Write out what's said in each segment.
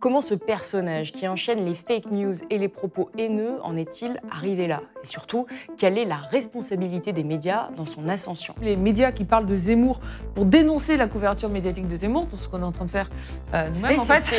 Comment ce personnage qui enchaîne les fake news et les propos haineux en est-il arrivé là? Et surtout, quelle est la responsabilité des médias dans son ascension? Les médias qui parlent de Zemmour pour dénoncer la couverture médiatique de Zemmour, pour ce qu'on est en train de faire nous-mêmes, en fait.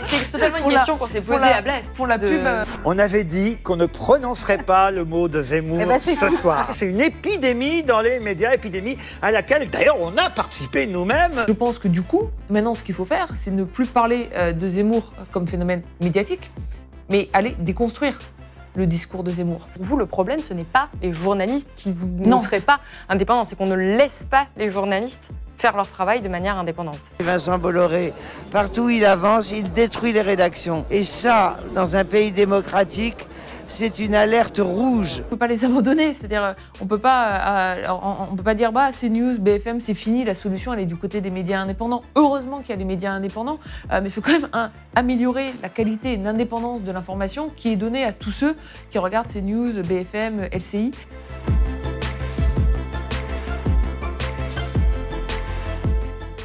C'est totalement une question qu'on s'est posée à Blast. Pour la pub. On avait dit qu'on ne prononcerait pas le mot de Zemmour ce soir. C'est une épidémie dans les médias, épidémie à laquelle d'ailleurs on a participé nous-mêmes. Je pense que du coup, maintenant ce qu'il faut faire, c'est ne plus parler de Zemmour comme phénomène médiatique, mais aller déconstruire le discours de Zemmour. Pour vous, le problème, ce n'est pas les journalistes qui ne seraient pas indépendants, c'est qu'on ne laisse pas les journalistes faire leur travail de manière indépendante. Vincent Bolloré, partout où il avance, il détruit les rédactions. Et ça, dans un pays démocratique, c'est une alerte rouge. On ne peut pas les abandonner, c'est-à-dire on peut pas dire CNews, BFM, c'est fini, la solution elle est du côté des médias indépendants. Heureusement qu'il y a des médias indépendants, mais il faut quand même améliorer la qualité et l'indépendance de l'information qui est donnée à tous ceux qui regardent CNews, BFM, LCI.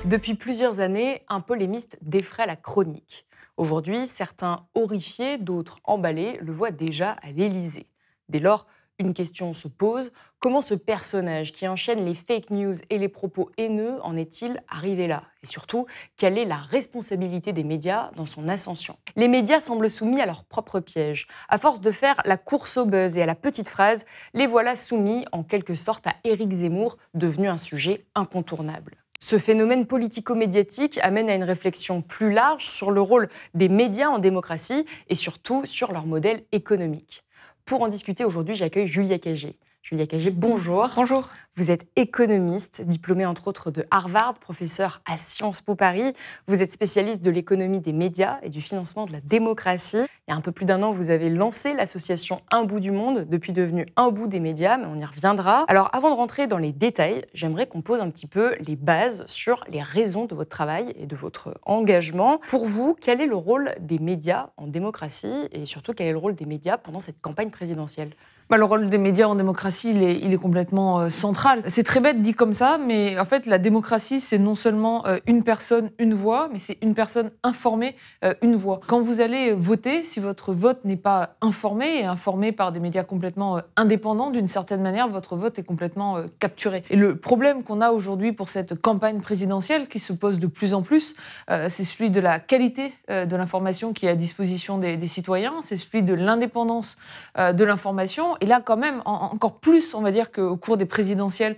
Depuis plusieurs années, un polémiste défraie la chronique. Aujourd'hui, certains horrifiés, d'autres emballés, le voient déjà à l'Élysée. Dès lors, une question se pose, comment ce personnage qui enchaîne les fake news et les propos haineux en est-il arrivé là? Et surtout, quelle est la responsabilité des médias dans son ascension? Les médias semblent soumis à leur propre piège. À force de faire la course au buzz et à la petite phrase, les voilà soumis en quelque sorte à Éric Zemmour, devenu un sujet incontournable. Ce phénomène politico-médiatique amène à une réflexion plus large sur le rôle des médias en démocratie et surtout sur leur modèle économique. Pour en discuter aujourd'hui, j'accueille Julia Cagé. Julia Cagé, bonjour. Bonjour. Vous êtes économiste, diplômée entre autres de Harvard, professeure à Sciences Po Paris. Vous êtes spécialiste de l'économie des médias et du financement de la démocratie. Il y a un peu plus d'un an, vous avez lancé l'association Un bout du monde, depuis devenue Un bout des médias, mais on y reviendra. Alors avant de rentrer dans les détails, j'aimerais qu'on pose un petit peu les bases sur les raisons de votre travail et de votre engagement. Pour vous, quel est le rôle des médias en démocratie et surtout quel est le rôle des médias pendant cette campagne présidentielle ? Le rôle des médias en démocratie, il est complètement central. C'est très bête dit comme ça, mais en fait, la démocratie, c'est non seulement une personne, une voix, mais c'est une personne informée, une voix. Quand vous allez voter, si votre vote n'est pas informé, et informé par des médias complètement indépendants, d'une certaine manière, votre vote est complètement capturé. Et le problème qu'on a aujourd'hui pour cette campagne présidentielle, qui se pose de plus en plus, c'est celui de la qualité de l'information qui est à disposition des citoyens, c'est celui de l'indépendance de l'information. Et là, quand même, encore plus, on va dire qu'au cours des présidentielles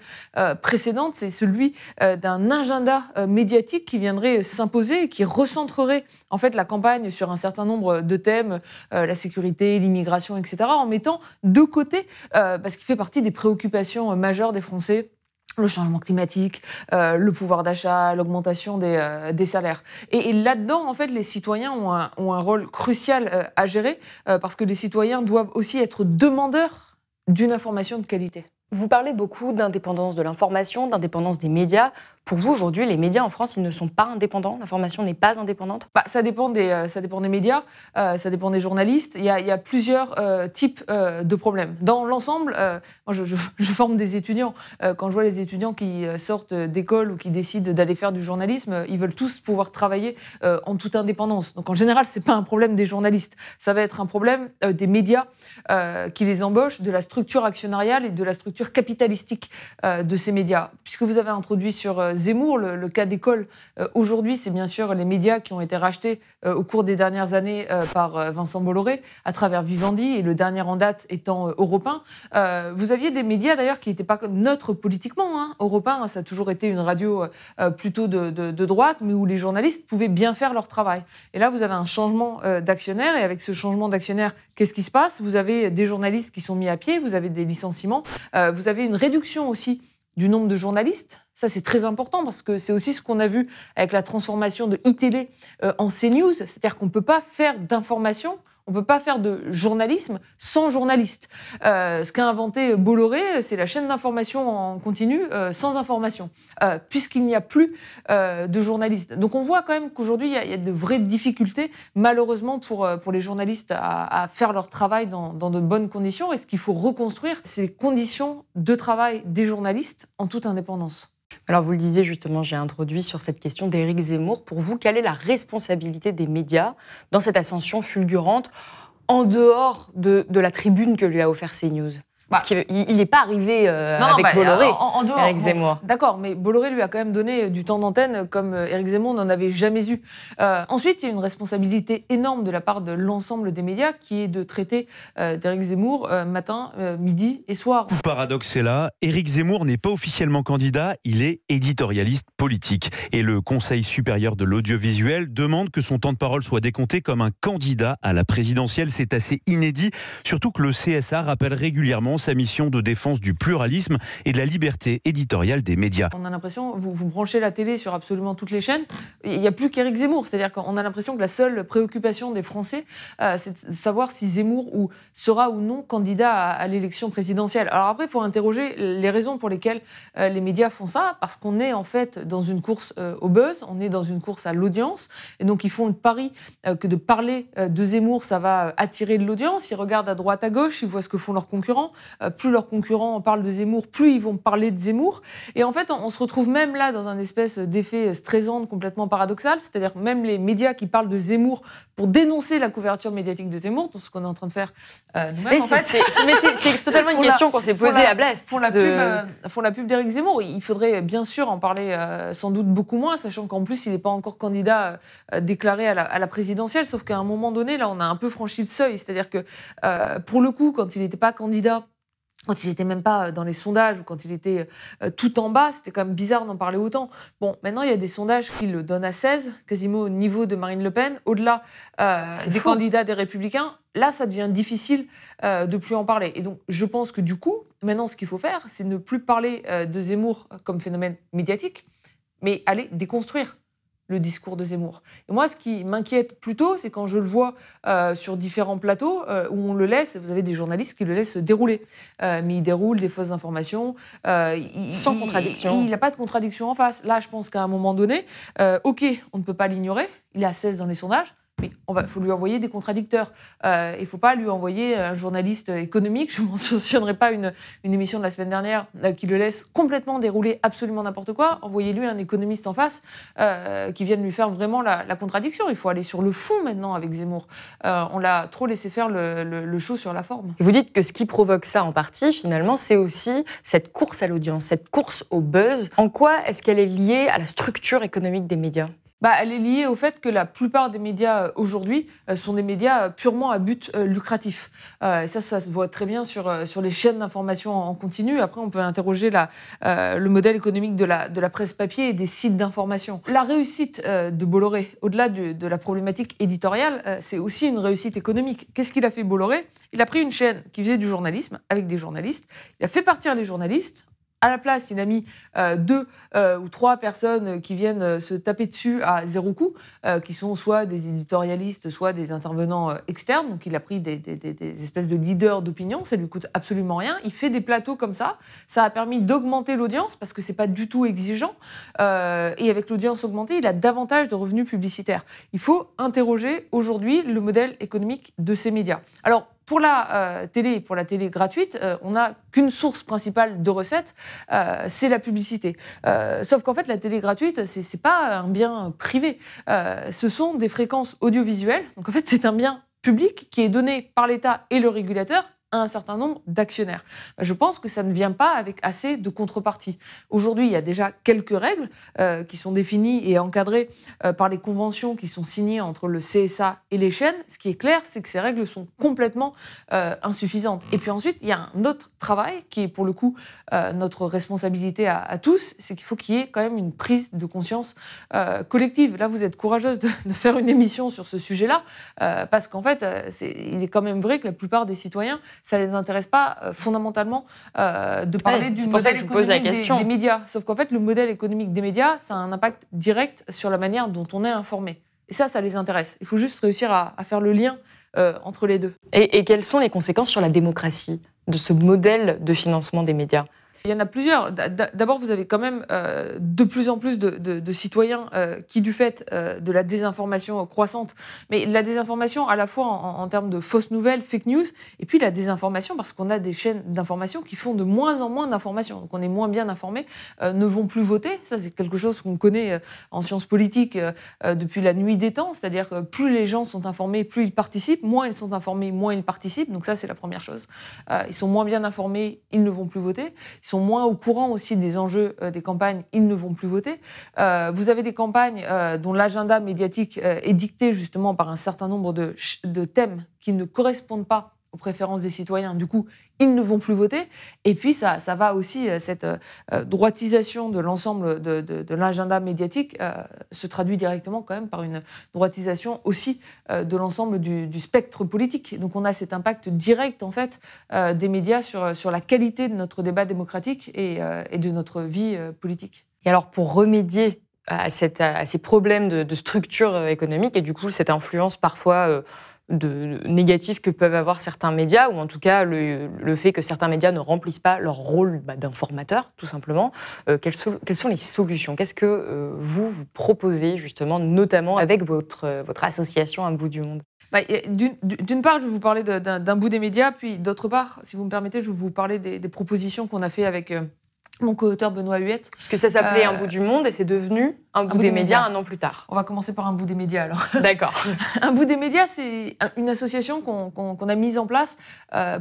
précédentes, c'est celui d'un agenda médiatique qui viendrait s'imposer et qui recentrerait en fait la campagne sur un certain nombre de thèmes, la sécurité, l'immigration, etc., en mettant de côté, parce qu'il fait partie des préoccupations majeures des Français, le changement climatique, le pouvoir d'achat, l'augmentation des salaires. Et là-dedans, en fait, les citoyens ont un rôle crucial à gérer parce que les citoyens doivent aussi être demandeurs d'une information de qualité. Vous parlez beaucoup d'indépendance de l'information, d'indépendance des médias. Pour vous, aujourd'hui, les médias en France, ils ne sont pas indépendants? L'information n'est pas indépendante? Ça dépend des médias, ça dépend des journalistes. Il y a plusieurs types de problèmes. Dans l'ensemble, moi, je forme des étudiants. Quand je vois les étudiants qui sortent d'école ou qui décident d'aller faire du journalisme, ils veulent tous pouvoir travailler en toute indépendance. Donc, en général, c'est pas un problème des journalistes. Ça va être un problème des médias qui les embauchent, de la structure actionnariale et de la structure capitalistique de ces médias. Puisque vous avez introduit sur Zemmour, le cas d'école, aujourd'hui, c'est bien sûr les médias qui ont été rachetés au cours des dernières années par Vincent Bolloré, à travers Vivendi, et le dernier en date étant Europe 1. Vous aviez des médias, d'ailleurs, qui n'étaient pas neutres politiquement. Europe 1, ça a toujours été une radio plutôt de droite, mais où les journalistes pouvaient bien faire leur travail. Et là, vous avez un changement d'actionnaire, et avec ce changement d'actionnaire, qu'est-ce qui se passe? Vous avez des journalistes qui sont mis à pied, vous avez des licenciements, vous avez une réduction aussi du nombre de journalistes. Ça, c'est très important parce que c'est aussi ce qu'on a vu avec la transformation de iTélé en CNews. C'est-à-dire qu'on ne peut pas faire d'information, on ne peut pas faire de journalisme sans journaliste. Ce qu'a inventé Bolloré, c'est la chaîne d'information en continu sans information, puisqu'il n'y a plus de journalistes. Donc on voit quand même qu'aujourd'hui, il y a de vraies difficultés, malheureusement, pour les journalistes à faire leur travail dans de bonnes conditions. Et ce qu'il faut reconstruire, c'est les conditions de travail des journalistes en toute indépendance. Alors vous le disiez justement, j'ai introduit sur cette question d'Éric Zemmour. Pour vous, quelle est la responsabilité des médias dans cette ascension fulgurante en dehors de la tribune que lui a offert CNews ? Parce qu'il n'est pas arrivé avec Bolloré, en dehors, Éric Zemmour. D'accord, mais Bolloré lui a quand même donné du temps d'antenne comme Éric Zemmour n'en avait jamais eu. Ensuite, il y a une responsabilité énorme de la part de l'ensemble des médias qui est de traiter d'Éric Zemmour matin, midi et soir. Le paradoxe est là, Éric Zemmour n'est pas officiellement candidat, il est éditorialiste politique. Et le Conseil supérieur de l'audiovisuel demande que son temps de parole soit décompté comme un candidat à la présidentielle. C'est assez inédit, surtout que le CSA rappelle régulièrement sa mission de défense du pluralisme et de la liberté éditoriale des médias. On a l'impression, vous branchez la télé sur absolument toutes les chaînes, il n'y a plus qu'Éric Zemmour. C'est-à-dire qu'on a l'impression que la seule préoccupation des Français, c'est de savoir si Zemmour sera ou non candidat à l'élection présidentielle. Alors après, il faut interroger les raisons pour lesquelles les médias font ça, parce qu'on est en fait dans une course au buzz, on est dans une course à l'audience, et donc ils font le pari que de parler de Zemmour, ça va attirer de l'audience. Ils regardent à droite, à gauche, ils voient ce que font leurs concurrents. Plus leurs concurrents parlent de Zemmour, plus ils vont parler de Zemmour. Et en fait, on se retrouve même là dans un espèce d'effet stressant complètement paradoxal, c'est-à-dire même les médias qui parlent de Zemmour pour dénoncer la couverture médiatique de Zemmour, ce qu'on est en train de faire nous-mêmes. Mais c'est totalement une question qu'on s'est posée à Blest. Font la pub d'Éric Zemmour. Il faudrait bien sûr en parler sans doute beaucoup moins, sachant qu'en plus, il n'est pas encore candidat déclaré à la présidentielle, sauf qu'à un moment donné, là, on a un peu franchi le seuil. C'est-à-dire que, pour le coup, quand il n'était pas candidat, quand il n'était même pas dans les sondages ou quand il était tout en bas, c'était quand même bizarre d'en parler autant. Bon, maintenant, il y a des sondages qui le donnent à 16, quasiment au niveau de Marine Le Pen, au-delà des candidats des Républicains. Là, ça devient difficile de plus en parler. Et donc, je pense que du coup, maintenant, ce qu'il faut faire, c'est ne plus parler de Zemmour comme phénomène médiatique, mais aller déconstruire le discours de Zemmour. Et moi, ce qui m'inquiète plutôt, c'est quand je le vois sur différents plateaux où on le laisse, vous avez des journalistes qui le laissent dérouler. Mais il déroule des fausses informations. Sans contradiction. Il n'a pas de contradiction en face. Là, je pense qu'à un moment donné, OK, on ne peut pas l'ignorer, il est à 16 dans les sondages, mais il faut lui envoyer des contradicteurs. Il ne faut pas lui envoyer un journaliste économique. Je ne mentionnerai pas une émission de la semaine dernière qui le laisse complètement dérouler absolument n'importe quoi. Envoyez-lui un économiste en face qui vienne lui faire vraiment la contradiction. Il faut aller sur le fond maintenant avec Zemmour. On l'a trop laissé faire le show sur la forme. Vous dites que ce qui provoque ça en partie, finalement, c'est aussi cette course à l'audience, cette course au buzz. En quoi est-ce qu'elle est liée à la structure économique des médias ? Elle est liée au fait que la plupart des médias aujourd'hui sont des médias purement à but lucratif. Et ça se voit très bien sur les chaînes d'information en continu. Après, on peut interroger le modèle économique de la presse papier et des sites d'information. La réussite de Bolloré, au-delà de la problématique éditoriale, c'est aussi une réussite économique. Qu'est-ce qu'il a fait Bolloré ? Il a pris une chaîne qui faisait du journalisme avec des journalistes. Il a fait partir les journalistes. À la place, il a mis 2 ou 3 personnes qui viennent se taper dessus à zéro coût, qui sont soit des éditorialistes, soit des intervenants externes. Donc, il a pris des espèces de leaders d'opinion. Ça lui coûte absolument rien. Il fait des plateaux comme ça. Ça a permis d'augmenter l'audience parce que c'est pas du tout exigeant. Et avec l'audience augmentée, il a davantage de revenus publicitaires. Il faut interroger aujourd'hui le modèle économique de ces médias. Alors, pour la télé gratuite, on n'a qu'une source principale de recettes, c'est la publicité. Sauf qu'en fait, la télé gratuite, c'est pas un bien privé. Ce sont des fréquences audiovisuelles. Donc en fait, c'est un bien public qui est donné par l'État et le régulateur à un certain nombre d'actionnaires. Je pense que ça ne vient pas avec assez de contrepartie. Aujourd'hui, il y a déjà quelques règles qui sont définies et encadrées par les conventions qui sont signées entre le CSA et les chaînes. Ce qui est clair, c'est que ces règles sont complètement insuffisantes. Et puis ensuite, il y a un autre travail qui est pour le coup notre responsabilité à tous, c'est qu'il faut qu'il y ait quand même une prise de conscience collective. Là, vous êtes courageuse de faire une émission sur ce sujet-là, parce qu'en fait, il est quand même vrai que la plupart des citoyens, ça ne les intéresse pas fondamentalement de parler du modèle économique des médias. Sauf qu'en fait, le modèle économique des médias, ça a un impact direct sur la manière dont on est informé. Et ça les intéresse. Il faut juste réussir à faire le lien entre les deux. Et quelles sont les conséquences sur la démocratie de ce modèle de financement des médias ? Il y en a plusieurs. D'abord, vous avez quand même de plus en plus de citoyens qui, du fait de la désinformation croissante, mais la désinformation à la fois en termes de fausses nouvelles, fake news, et puis la désinformation parce qu'on a des chaînes d'information qui font de moins en moins d'informations. Donc on est moins bien informés, ne vont plus voter. Ça, c'est quelque chose qu'on connaît en sciences politiques depuis la nuit des temps. C'est-à-dire que plus les gens sont informés, plus ils participent. Moins ils sont informés, moins ils participent. Donc ça, c'est la première chose. Ils sont moins bien informés, ils ne vont plus voter. Ils sont moins au courant aussi des enjeux des campagnes, ils ne vont plus voter. Vous avez des campagnes dont l'agenda médiatique est dicté justement par un certain nombre de thèmes qui ne correspondent pas aux préférences des citoyens. Du coup, ils ne vont plus voter. Et puis, ça va aussi, cette droitisation de l'ensemble de l'agenda médiatique se traduit directement quand même par une droitisation aussi de l'ensemble du spectre politique. Donc, on a cet impact direct, en fait, des médias sur la qualité de notre débat démocratique et de notre vie politique. Et alors, pour remédier à ces problèmes de structure économique et du coup, cette influence parfois négatifs que peuvent avoir certains médias, ou en tout cas le fait que certains médias ne remplissent pas leur rôle d'informateur, tout simplement. Quelles sont les solutions? Qu'est-ce que vous proposez, justement, notamment avec votre association Un bout du monde? D'une part, je vais vous parler d'un bout des médias, puis d'autre part, si vous me permettez, je vais vous parler des propositions qu'on a fait avec mon co-auteur Benoît Huette. Parce que ça s'appelait Un bout du monde et c'est devenu Un bout des médias un an plus tard. On va commencer par Un bout des médias alors. D'accord. Un bout des médias, c'est une association qu'on a mise en place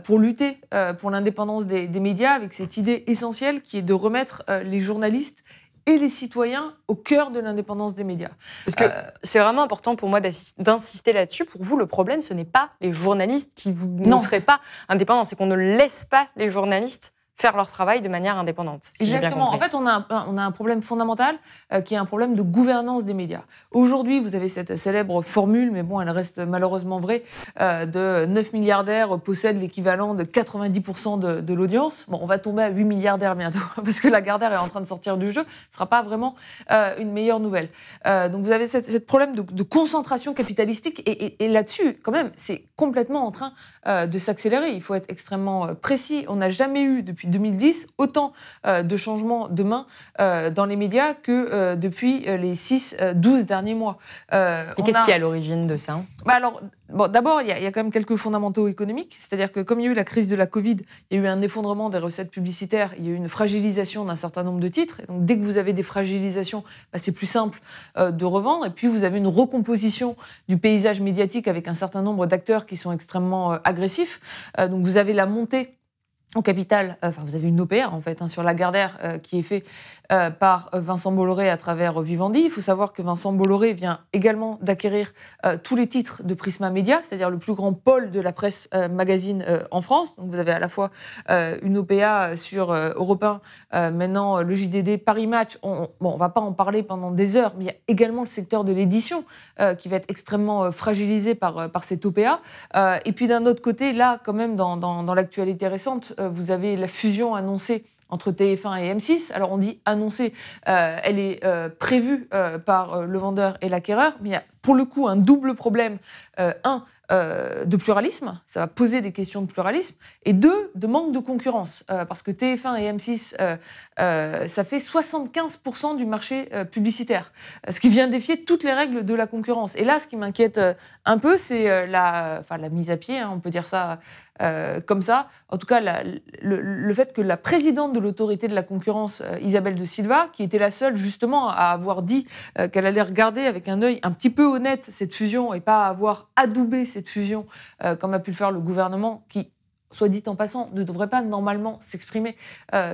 pour lutter pour l'indépendance des médias avec cette idée essentielle qui est de remettre les journalistes et les citoyens au cœur de l'indépendance des médias. Parce que c'est vraiment important pour moi d'insister là-dessus. Pour vous, le problème, ce n'est pas les journalistes qui ne seraient pas indépendants, c'est qu'on ne laisse pas les journalistes faire leur travail de manière indépendante. Si Exactement. En fait, on a un problème fondamental qui est un problème de gouvernance des médias. Aujourd'hui, vous avez cette célèbre formule, mais bon, elle reste malheureusement vraie, de 9 milliardaires possèdent l'équivalent de 90% de l'audience. Bon, on va tomber à 8 milliardaires bientôt, parce que Lagardère est en train de sortir du jeu. Ce ne sera pas vraiment une meilleure nouvelle. Donc vous avez ce problème de concentration capitalistique, et là-dessus, quand même, c'est complètement en train de s'accélérer. Il faut être extrêmement précis. On n'a jamais eu, depuis 2010, autant de changements de main dans les médias que depuis les 6-12 derniers mois. Et qu'est-ce qui est à l'origine de ça? Alors, d'abord, il y a quand même quelques fondamentaux économiques. C'est-à-dire que comme il y a eu la crise de la Covid, il y a eu un effondrement des recettes publicitaires, il y a eu une fragilisation d'un certain nombre de titres. Et donc, dès que vous avez des fragilisations, c'est plus simple de revendre. Et puis, vous avez une recomposition du paysage médiatique avec un certain nombre d'acteurs qui sont extrêmement agressifs. Donc, vous avez la montée au capital, vous avez une OPR en fait sur Lagardère qui est fait par Vincent Bolloré à travers Vivendi. Il faut savoir que Vincent Bolloré vient également d'acquérir tous les titres de Prisma Media, c'est-à-dire le plus grand pôle de la presse magazine en France. Donc vous avez à la fois une OPA sur Europe 1, maintenant le JDD, Paris Match. On va pas en parler pendant des heures, mais il y a également le secteur de l'édition qui va être extrêmement fragilisé par cette OPA. Et puis d'un autre côté, là quand même dans l'actualité récente, vous avez la fusion annoncée entre TF1 et M6. Alors on dit annoncée, elle est prévue par le vendeur et l'acquéreur, mais il y a pour le coup un double problème. De pluralisme, ça va poser des questions de pluralisme, et 2, de manque de concurrence, parce que TF1 et M6, ça fait 75% du marché publicitaire, ce qui vient défier toutes les règles de la concurrence. Et là, ce qui m'inquiète un peu, c'est la mise à pied, on peut dire ça comme ça, en tout cas le fait que la présidente de l'autorité de la concurrence, Isabelle de Silva, qui était la seule justement à avoir dit qu'elle allait regarder avec un œil un petit peu honnête cette fusion et pas avoir adoubé cette fusion comme a pu le faire le gouvernement, qui, soit dit en passant, ne devrait pas normalement s'exprimer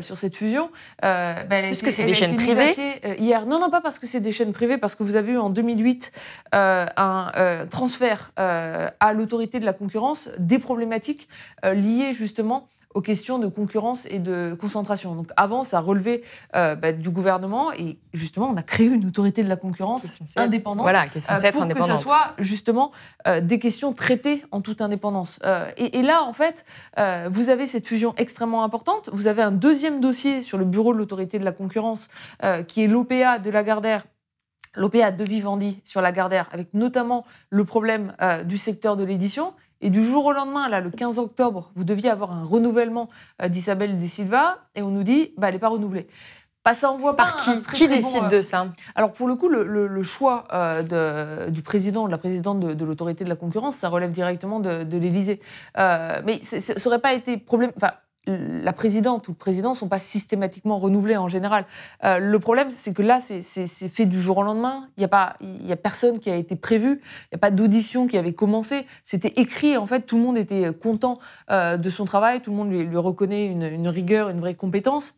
sur cette fusion. Parce que c'est des chaînes privées hier. Non, pas parce que c'est des chaînes privées, parce que vous avez eu en 2008 un transfert à l'autorité de la concurrence des problématiques liées justement aux questions de concurrence et de concentration. Donc avant, ça relevait du gouvernement, et justement, on a créé une autorité de la concurrence indépendante, qui est censée être indépendante, pour que ça soit justement des questions traitées en toute indépendance. Et là, en fait, vous avez cette fusion extrêmement importante. Vous avez un deuxième dossier sur le bureau de l'autorité de la concurrence, qui est l'OPA de Lagardère, l'OPA de Vivendi sur Lagardère, avec notamment le problème du secteur de l'édition. Et du jour au lendemain, là, le 15 octobre, vous deviez avoir un renouvellement d'Isabelle De Silva, et on nous dit, elle n'est pas renouvelée. Ça envoie par qui décide de ça? Alors pour le coup, le choix du président, de la présidente de l'autorité de la concurrence, ça relève directement de l'Élysée. Mais ça n'aurait pas été problème. Enfin, la présidente ou le président ne sont pas systématiquement renouvelés en général. Le problème, c'est que là, c'est fait du jour au lendemain. Il y a personne qui a été prévu. Il n'y a pas d'audition qui avait commencé. C'était écrit. En fait, tout le monde était content de son travail. Tout le monde lui reconnaît une rigueur, une vraie compétence.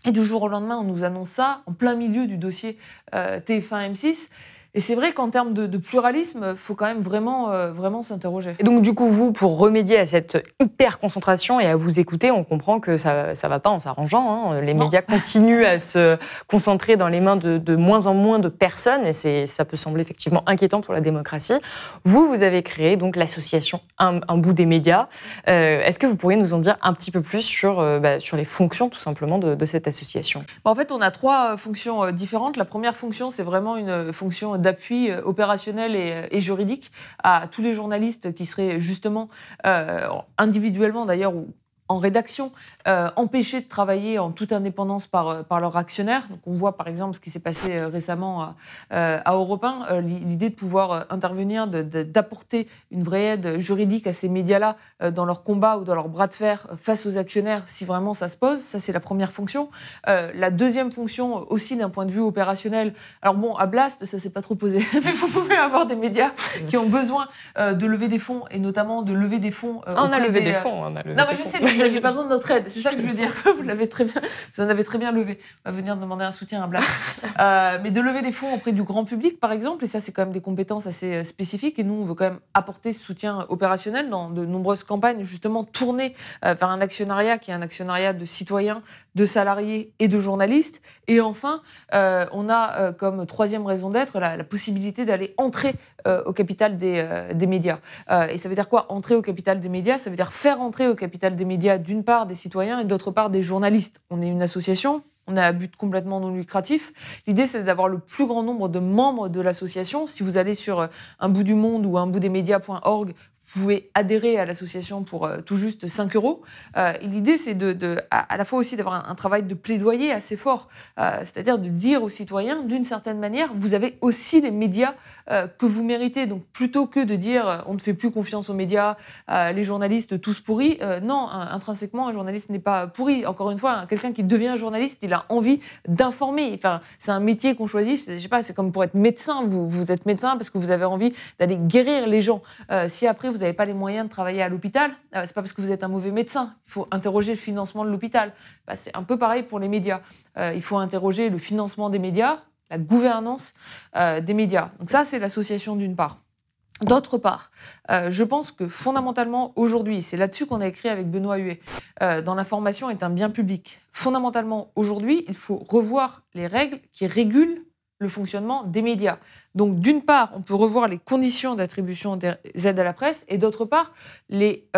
Et du jour au lendemain, on nous annonce ça en plein milieu du dossier TF1 M6. Et c'est vrai qu'en termes de pluralisme, il faut quand même vraiment s'interroger. Et donc, du coup, vous, pour remédier à cette hyper-concentration et à vous écouter, on comprend que ça ne va pas en s'arrangeant. Hein. Les médias continuent à se concentrer dans les mains de moins en moins de personnes et ça peut sembler effectivement inquiétant pour la démocratie. Vous avez créé donc l'association Un bout des médias. Est-ce que vous pourriez nous en dire un petit peu plus sur les fonctions, tout simplement, de cette association? En fait, on a 3 fonctions différentes. La première fonction, c'est vraiment une fonction d'appui opérationnel et juridique à tous les journalistes qui seraient justement individuellement d'ailleurs ou en rédaction, empêchés de travailler en toute indépendance par leurs actionnaires. Donc on voit par exemple ce qui s'est passé récemment à Europe 1, l'idée de pouvoir intervenir, d'apporter une vraie aide juridique à ces médias-là dans leur combat ou dans leur bras de fer face aux actionnaires, si vraiment ça se pose. Ça, c'est la première fonction. La deuxième fonction, aussi d'un point de vue opérationnel, alors bon, à Blast, ça s'est pas trop posé, mais vous pouvez avoir des médias qui ont besoin de lever des fonds, et notamment de lever des fonds... on a levé des fonds. Non, mais je sais, mais vous n'avez pas besoin de notre aide. C'est ça que je veux dire. Vous l'avez très bien. Vous en avez très bien levé. On va venir demander un soutien à Blast. Mais de lever des fonds auprès du grand public, par exemple, et ça, c'est quand même des compétences assez spécifiques. Et nous, on veut quand même apporter ce soutien opérationnel dans de nombreuses campagnes, justement tournées vers un actionnariat qui est un actionnariat de citoyens, de salariés et de journalistes. Et enfin, on a comme troisième raison d'être la possibilité d'aller entrer au capital des médias. Et ça veut dire quoi, entrer au capital des médias? Ça veut dire faire entrer au capital des médias, d'une part, des citoyens et d'autre part, des journalistes. On est une association. On a un but complètement non lucratif. L'idée, c'est d'avoir le plus grand nombre de membres de l'association. Si vous allez sur un bout du monde ou unboutdesmedias.org, vous pouvez adhérer à l'association pour tout juste 5 €. Et l'idée, c'est à la fois aussi d'avoir un travail de plaidoyer assez fort, c'est-à-dire de dire aux citoyens, d'une certaine manière, vous avez aussi les médias que vous méritez. Donc, plutôt que de dire on ne fait plus confiance aux médias, les journalistes tous pourris, non, intrinsèquement, un journaliste n'est pas pourri. Encore une fois, quelqu'un qui devient journaliste, il a envie d'informer. Enfin, c'est un métier qu'on choisit. Je sais pas, c'est comme pour être médecin. Vous êtes médecin parce que vous avez envie d'aller guérir les gens. Si après, vous n'avez pas les moyens de travailler à l'hôpital, c'est pas parce que vous êtes un mauvais médecin. Il faut interroger le financement de l'hôpital. C'est un peu pareil pour les médias. Il faut interroger le financement des médias, la gouvernance des médias. Donc ça, c'est l'association d'une part. D'autre part, je pense que fondamentalement, aujourd'hui, c'est là-dessus qu'on a écrit avec Benoît Huet, dans l'information est un bien public. Fondamentalement, aujourd'hui, il faut revoir les règles qui régulent le fonctionnement des médias. Donc, d'une part, on peut revoir les conditions d'attribution des aides à la presse et d'autre part, les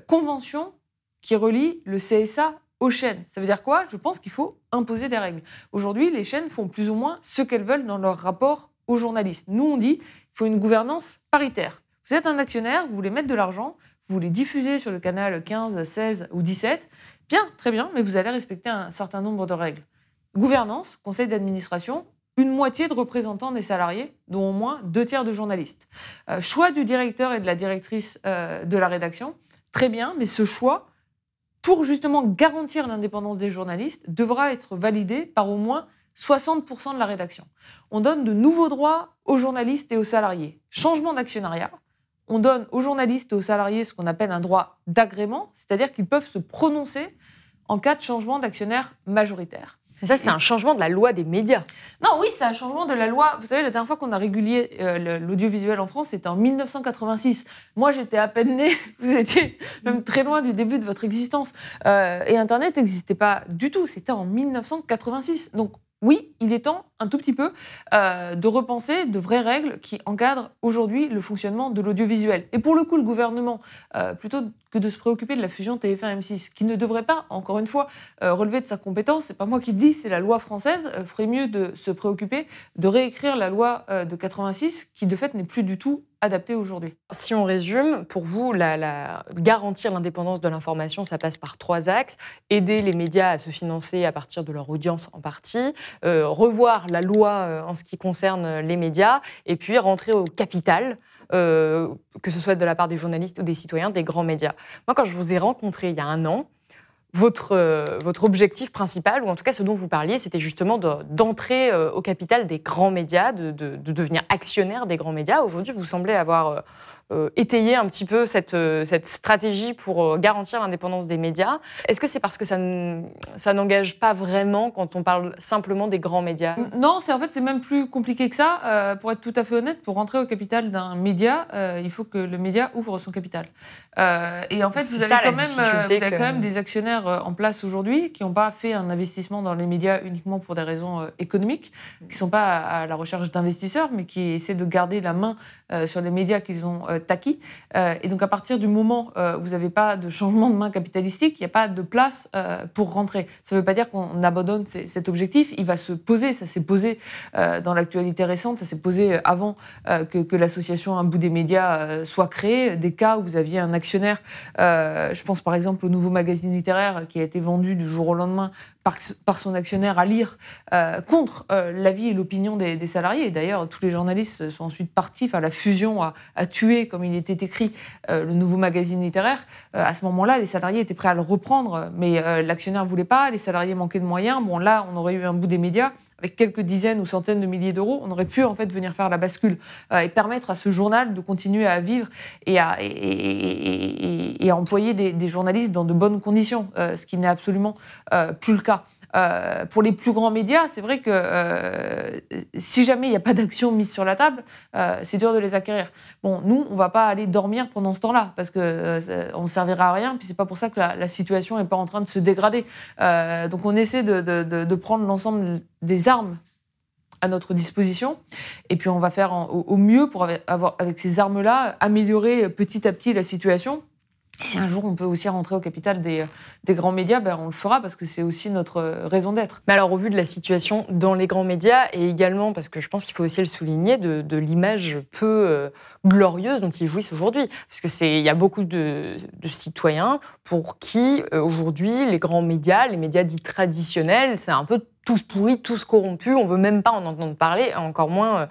conventions qui relient le CSA aux chaînes. Ça veut dire quoi? Je pense qu'il faut imposer des règles. Aujourd'hui, les chaînes font plus ou moins ce qu'elles veulent dans leur rapport aux journalistes. Nous, on dit qu'il faut une gouvernance paritaire. Vous êtes un actionnaire, vous voulez mettre de l'argent, vous voulez diffuser sur le canal 15, 16 ou 17, bien, très bien, mais vous allez respecter un certain nombre de règles. Gouvernance, conseil d'administration, une moitié de représentants des salariés, dont au moins 2/3 de journalistes. Choix du directeur et de la directrice de la rédaction, très bien, mais ce choix, pour justement garantir l'indépendance des journalistes, devra être validé par au moins 60% de la rédaction. On donne de nouveaux droits aux journalistes et aux salariés. Changement d'actionnariat. On donne aux journalistes et aux salariés ce qu'on appelle un droit d'agrément, c'est-à-dire qu'ils peuvent se prononcer en cas de changement d'actionnaire majoritaire. Et ça, c'est un changement de la loi des médias. Non, oui, c'est un changement de la loi. Vous savez, la dernière fois qu'on a régulé l'audiovisuel en France, c'était en 1986. Moi, j'étais à peine née. Vous étiez même très loin du début de votre existence. Et Internet n'existait pas du tout. C'était en 1986. Donc, oui, il est temps, un tout petit peu, de repenser de vraies règles qui encadrent aujourd'hui le fonctionnement de l'audiovisuel. Et pour le coup, le gouvernement, plutôt que de se préoccuper de la fusion TF1-M6, qui ne devrait pas, encore une fois, relever de sa compétence, c'est pas moi qui le dis, c'est la loi française, ferait mieux de se préoccuper de réécrire la loi de 86, qui de fait n'est plus du tout adaptée aujourd'hui. Si on résume, pour vous, garantir l'indépendance de l'information, ça passe par 3 axes. Aider les médias à se financer à partir de leur audience en partie, revoir la loi en ce qui concerne les médias, et puis rentrer au capital, que ce soit de la part des journalistes ou des citoyens, des grands médias. Moi, quand je vous ai rencontré il y a 1 an, votre objectif principal, ou en tout cas ce dont vous parliez, c'était justement d'entrer au capital des grands médias, de devenir actionnaire des grands médias. Aujourd'hui, vous semblez avoir étayer un petit peu cette stratégie pour garantir l'indépendance des médias. Est-ce que c'est parce que ça n'engage pas vraiment quand on parle simplement des grands médias? Non, c'est même plus compliqué que ça. Pour être tout à fait honnête, pour rentrer au capital d'un média, il faut que le média ouvre son capital. Et en fait, vous avez quand même des actionnaires en place aujourd'hui qui n'ont pas fait un investissement dans les médias uniquement pour des raisons économiques, qui ne sont pas à la recherche d'investisseurs, mais qui essaient de garder la main sur les médias qu'ils ont acquis. Et donc, à partir du moment où vous n'avez pas de changement de main capitalistique, il n'y a pas de place pour rentrer. Ça ne veut pas dire qu'on abandonne cet objectif. Il va se poser. Ça s'est posé dans l'actualité récente. Ça s'est posé avant que l'association Un bout des médias soit créée. Des cas où vous aviez un actionnaire, je pense par exemple au Nouveau Magazine littéraire qui a été vendu du jour au lendemain par son actionnaire à lire contre l'avis et l'opinion des salariés. Et d'ailleurs, tous les journalistes sont ensuite partis. Enfin, la fusion a tué, comme il était écrit, le Nouveau Magazine littéraire. À ce moment-là, les salariés étaient prêts à le reprendre, mais l'actionnaire ne voulait pas, les salariés manquaient de moyens. Bon, là, on aurait eu un bout des médias avec quelques dizaines ou centaines de milliers d'euros. On aurait pu en fait venir faire la bascule et permettre à ce journal de continuer à vivre et à employer des journalistes dans de bonnes conditions, ce qui n'est absolument plus le cas. Pour les plus grands médias, c'est vrai que si jamais il n'y a pas d'action mise sur la table, c'est dur de les acquérir. Bon, nous, on ne va pas aller dormir pendant ce temps-là, parce qu'on ne servira à rien, puis c'est pas pour ça que la situation n'est pas en train de se dégrader. Donc on essaie de prendre l'ensemble des armes à notre disposition, et puis on va faire au mieux pour avec ces armes-là, améliorer petit à petit la situation. Si un jour on peut aussi rentrer au capital des grands médias, on le fera parce que c'est aussi notre raison d'être. Mais alors, au vu de la situation dans les grands médias, et également, parce que je pense qu'il faut aussi le souligner, de l'image peu glorieuse dont ils jouissent aujourd'hui. Parce qu'il y a beaucoup de citoyens pour qui, aujourd'hui, les grands médias, les médias dits traditionnels, c'est un peu tous pourris, tous corrompus, on ne veut même pas en entendre parler, encore moins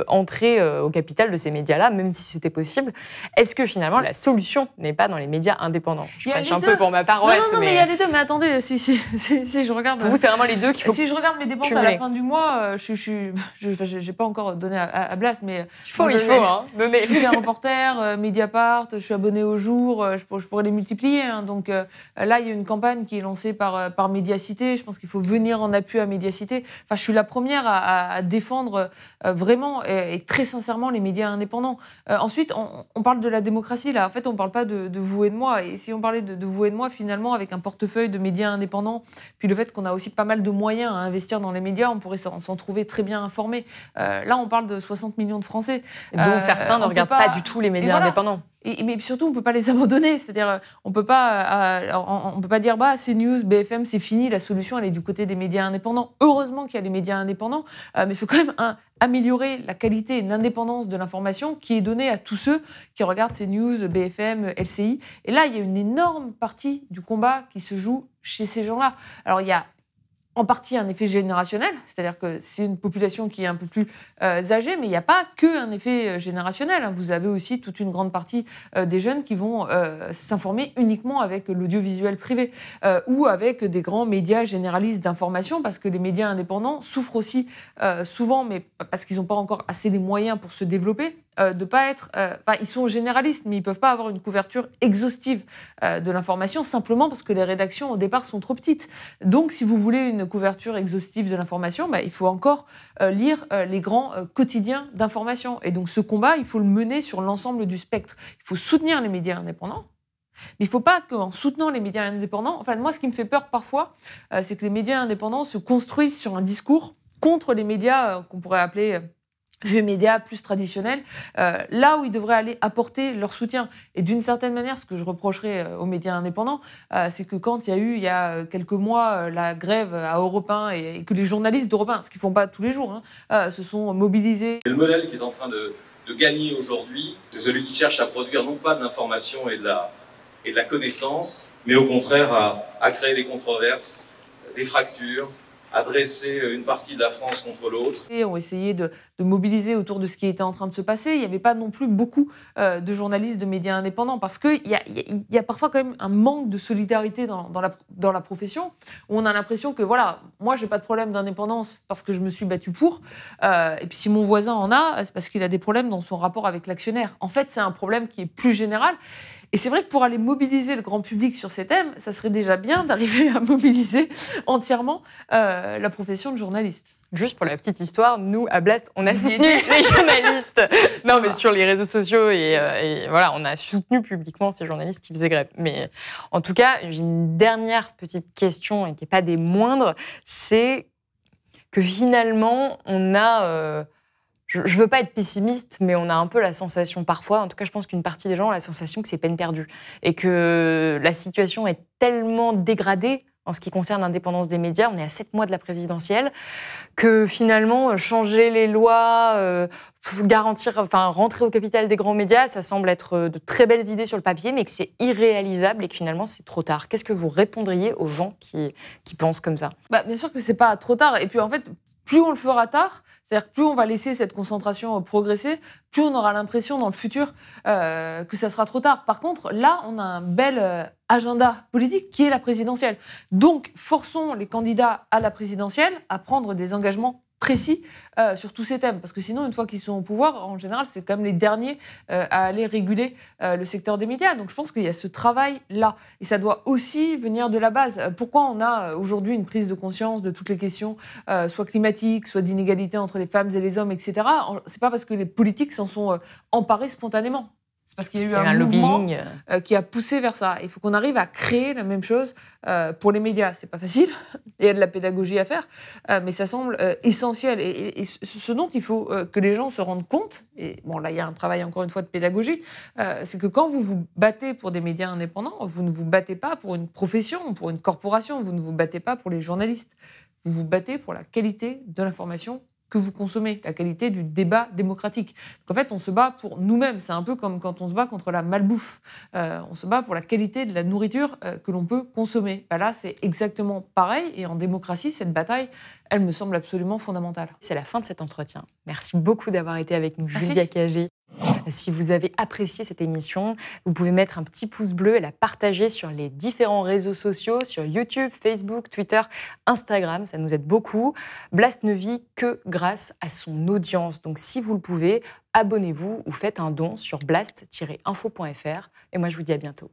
entrer au capital de ces médias-là, même si c'était possible. Est-ce que finalement, la solution n'est pas dans les médias indépendants? Je prêche un peu pour ma paroisse. Non, mais il y a les deux. Mais attendez, si je regarde... Pour vous, c'est vraiment les deux qu'il faut... Si je regarde mes dépenses cumuler. À la fin du mois, je n'ai pas encore donné à Blas, mais... Il faut, donner. Je suis un reporter, Mediapart, je suis abonné au Jour, je pourrais les multiplier. Hein. Donc là, il y a une campagne qui est lancée par Médiacité. Je pense qu'il faut venir en appui à Médiacité. Enfin, je suis la première à défendre vraiment et très sincèrement les médias indépendants. Ensuite, on parle de la démocratie, là. En fait, on ne parle pas de vous et de moi. Et si on parlait de vous et de moi, finalement, avec un portefeuille de médias indépendants, puis le fait qu'on a aussi pas mal de moyens à investir dans les médias, on pourrait s'en trouver très bien informés. Là, on parle de 60 millions de Français. Dont certains ne regardent pas du tout les médias indépendants. Mais surtout, on ne peut pas les abandonner. C'est-à-dire, on peut pas dire CNews, BFM, c'est fini, la solution, elle est du côté des médias indépendants. Heureusement qu'il y a les médias indépendants, mais il faut quand même améliorer la qualité et l'indépendance de l'information qui est donnée à tous ceux qui regardent CNews, BFM, LCI. Et là, il y a une énorme partie du combat qui se joue chez ces gens-là. Alors, il y a en partie un effet générationnel, c'est-à-dire que c'est une population qui est un peu plus âgée, mais il n'y a pas qu'un effet générationnel. Vous avez aussi toute une grande partie des jeunes qui vont s'informer uniquement avec l'audiovisuel privé ou avec des grands médias généralistes d'information, parce que les médias indépendants souffrent aussi souvent, mais parce qu'ils n'ont pas encore assez les moyens pour se développer, de pas être... ils sont généralistes, mais ils ne peuvent pas avoir une couverture exhaustive de l'information, simplement parce que les rédactions, au départ, sont trop petites. Donc, si vous voulez une couverture exhaustive de l'information, il faut encore lire les grands quotidiens d'information. Et donc, ce combat, il faut le mener sur l'ensemble du spectre. Il faut soutenir les médias indépendants, mais il ne faut pas qu'en soutenant les médias indépendants... Enfin, moi, ce qui me fait peur parfois, c'est que les médias indépendants se construisent sur un discours contre les médias qu'on pourrait appeler vieux médias plus traditionnels, là où ils devraient aller apporter leur soutien. Et d'une certaine manière, ce que je reprocherais aux médias indépendants, c'est que quand il y a quelques mois, la grève à Europe 1 et que les journalistes d'Europe 1, ce qu'ils font pas tous les jours, se sont mobilisés. Le modèle qui est en train de gagner aujourd'hui, c'est celui qui cherche à produire non pas de l'information et de la connaissance, mais au contraire à créer des controverses, des fractures, à dresser une partie de la France contre l'autre. Et ont essayé de mobiliser autour de ce qui était en train de se passer. Il n'y avait pas non plus beaucoup de journalistes, de médias indépendants, parce qu'il y a parfois quand même un manque de solidarité dans la profession, où on a l'impression que, voilà, moi, j'ai pas de problème d'indépendance parce que je me suis battu pour, et puis si mon voisin en a, c'est parce qu'il a des problèmes dans son rapport avec l'actionnaire. En fait, c'est un problème qui est plus général. Et c'est vrai que pour aller mobiliser le grand public sur ces thèmes, ça serait déjà bien d'arriver à mobiliser entièrement la profession de journaliste. Juste pour la petite histoire, nous, à Blast, on a soutenu les journalistes. Non, mais sur les réseaux sociaux, et voilà, on a soutenu publiquement ces journalistes qui faisaient grève. Mais en tout cas, j'ai une dernière petite question, et qui n'est pas des moindres, c'est que finalement, on a... je ne veux pas être pessimiste, mais on a un peu la sensation parfois, en tout cas je pense qu'une partie des gens ont la sensation que c'est peine perdue et que la situation est tellement dégradée en ce qui concerne l'indépendance des médias, on est à 7 mois de la présidentielle, que finalement changer les lois, rentrer au capital des grands médias, ça semble être de très belles idées sur le papier, mais que c'est irréalisable et que finalement c'est trop tard. Qu'est-ce que vous répondriez aux gens qui pensent comme ça ? Bien sûr que c'est pas trop tard, et puis en fait, plus on le fera tard, c'est-à-dire que plus on va laisser cette concentration progresser, plus on aura l'impression dans le futur que ça sera trop tard. Par contre, là, on a un bel agenda politique qui est la présidentielle. Donc, forçons les candidats à la présidentielle à prendre des engagements précis sur tous ces thèmes. Parce que sinon, une fois qu'ils sont au pouvoir, en général, c'est quand même les derniers à aller réguler le secteur des médias. Donc je pense qu'il y a ce travail-là. Et ça doit aussi venir de la base. Pourquoi on a aujourd'hui une prise de conscience de toutes les questions, soit climatiques, soit d'inégalité entre les femmes et les hommes, etc. C'est pas parce que les politiques s'en sont emparés spontanément. C'est parce qu'il y a eu un mouvement qui a poussé vers ça. Il faut qu'on arrive à créer la même chose pour les médias. C'est pas facile, il y a de la pédagogie à faire, mais ça semble essentiel. Et ce dont il faut que les gens se rendent compte, et bon là il y a un travail encore une fois de pédagogie, c'est que quand vous vous battez pour des médias indépendants, vous ne vous battez pas pour une profession, pour une corporation, vous ne vous battez pas pour les journalistes. Vous vous battez pour la qualité de l'information que vous consommez, la qualité du débat démocratique. Donc en fait, on se bat pour nous-mêmes. C'est un peu comme quand on se bat contre la malbouffe. On se bat pour la qualité de la nourriture que l'on peut consommer. Là, c'est exactement pareil. Et en démocratie, cette bataille, elle me semble absolument fondamentale. C'est la fin de cet entretien. Merci beaucoup d'avoir été avec nous, Julia Cagé. Si vous avez apprécié cette émission, vous pouvez mettre un petit pouce bleu et la partager sur les différents réseaux sociaux, sur YouTube, Facebook, Twitter, Instagram. Ça nous aide beaucoup. Blast ne vit que grâce à son audience. Donc si vous le pouvez, abonnez-vous ou faites un don sur blast-info.fr. Et moi, je vous dis à bientôt.